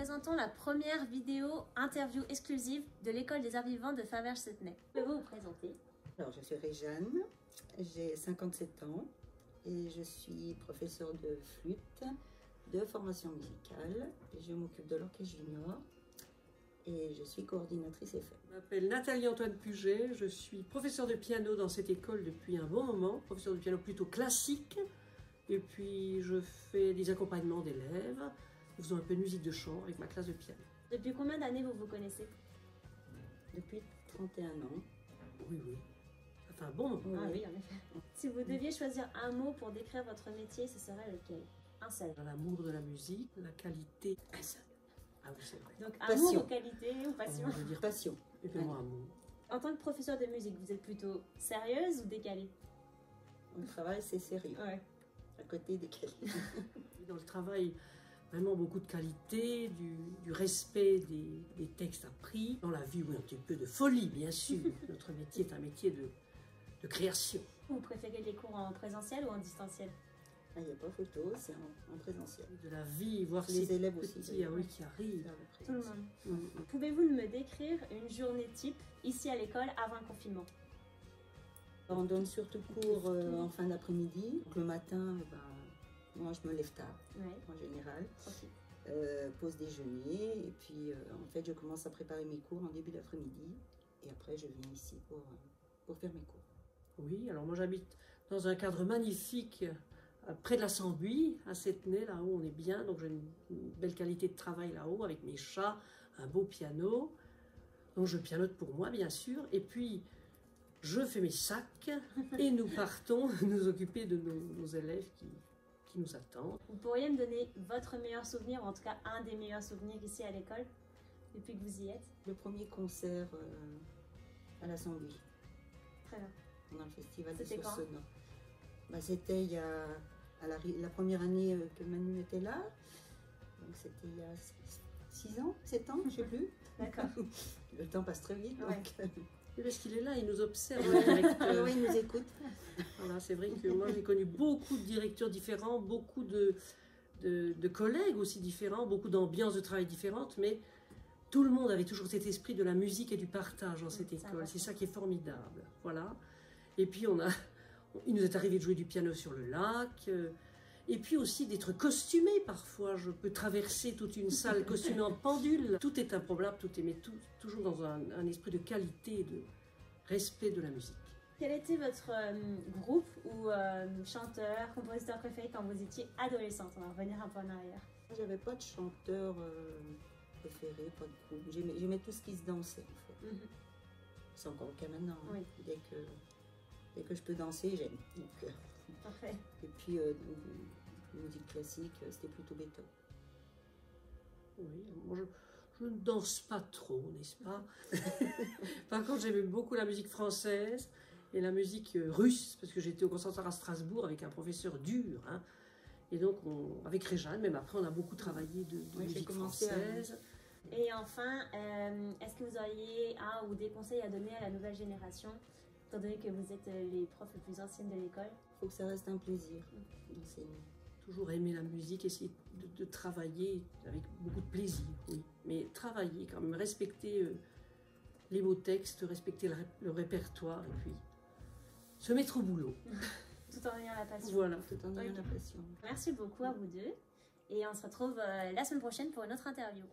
présentons la première vidéo interview exclusive de l'École des Arts Vivants de Faverges-Septenay. Pouvez-vous vous présenter? Alors, je suis Réjeanne, j'ai 57 ans et je suis professeure de flûte, de formation musicale. Je m'occupe de l'orchestre junior et je suis coordinatrice FM. Je m'appelle Nathalie-Antoine Puget, je suis professeure de piano dans cette école depuis un bon moment, professeure de piano plutôt classique, et puis je fais des accompagnements d'élèves, nous faisons un peu de musique de chambre avec ma classe de piano. Depuis combien d'années vous vous connaissez? Depuis 31 ans. Oui, ça fait un bon moment. Ah oui, en effet. Si vous deviez choisir un mot pour décrire votre métier, ce serait lequel? Un seul. L'amour de la musique, la qualité, un seul. Ah oui, c'est vrai. Donc Passion. amour ou qualité ou passion? Je veux dire Passion. et puis moi, amour. En tant que professeur de musique, vous êtes plutôt sérieuse ou décalée? Mon travail, c'est sérieux. Ouais. À côté desquels. Dans le travail, vraiment beaucoup de qualité, du respect des textes appris. Dans la vie, oui, un petit peu de folie, bien sûr. Notre métier est un métier de création. Vous préférez les cours en présentiel ou en distanciel? Ah, il n'y a pas photo, c'est en présentiel. De la vie, voir Les ces élèves petits aussi, ah oui, qui arrivent. Tout le monde. Mm. Pouvez-vous me décrire une journée type ici à l'école avant le confinement? On donne surtout cours en fin d'après-midi. Donc, le matin, moi je me lève tard Ouais. en général. Tranquille. Pause déjeuner et puis en fait je commence à préparer mes cours en début d'après-midi et après je viens ici pour faire mes cours. Oui, alors moi j'habite dans un cadre magnifique près de la Sambuie, à Septenay, là-haut on est bien, donc j'ai une belle qualité de travail là-haut avec mes chats, un beau piano. Donc je pianote pour moi bien sûr, et puis je fais mes sacs et nous partons nous occuper de nos élèves qui nous attendent. Vous pourriez me donner votre meilleur souvenir, ou en tout cas un des meilleurs souvenirs ici à l'école, depuis que vous y êtes? Le premier concert à la Sambuie, Très bien. pendant le festival des C'était sources quand? sonores. C'était il y a la première année que Manu était là, donc c'était il y a 6 ans, 7 ans, je ne sais plus. D'accord. Le temps passe très vite. Ouais. Donc, Et parce qu'il est là, il nous observe, le directeur. oui, il nous écoute. Voilà, c'est vrai que moi j'ai connu beaucoup de directeurs différents, beaucoup de collègues aussi différents, beaucoup d'ambiances de travail différentes, mais tout le monde avait toujours cet esprit de la musique et du partage dans cette école. C'est ça qui est formidable. Voilà. Et puis il nous est arrivé de jouer du piano sur le lac, et puis aussi d'être costumé parfois. Je peux traverser toute une salle costumée en pendule. Tout est improbable, mais toujours dans un esprit de qualité et de respect de la musique. Quel était votre groupe ou chanteur, compositeur préféré quand vous étiez adolescente? On va revenir un peu en arrière. J'avais pas de chanteur préféré, pas de groupe. J'aimais tout ce qui se dansait en fait. C'est encore le cas maintenant. Hein. Oui. Dès que je peux danser, j'aime. Parfait. Et puis, musique classique, c'était plutôt Beethoven. Oui, moi je ne danse pas trop, n'est-ce pas? Par contre, j'aimais beaucoup la musique française et la musique russe, parce que j'étais au conservatoire à Strasbourg avec un professeur dur. Hein. Et donc, avec Réjeanne, même après, on a beaucoup travaillé de musique française. Et enfin, est-ce que vous auriez un ou des conseils à donner à la nouvelle génération, étant donné que vous êtes les profs les plus anciennes de l'école? Il faut que ça reste un plaisir d'enseigner. Toujours aimer la musique, essayer de travailler avec beaucoup de plaisir, oui. Mais travailler quand même, respecter les mots textes, respecter le répertoire et puis se mettre au boulot. Tout en ayant la passion. Voilà. Tout en ayant la passion. Merci beaucoup à vous deux et on se retrouve la semaine prochaine pour une autre interview.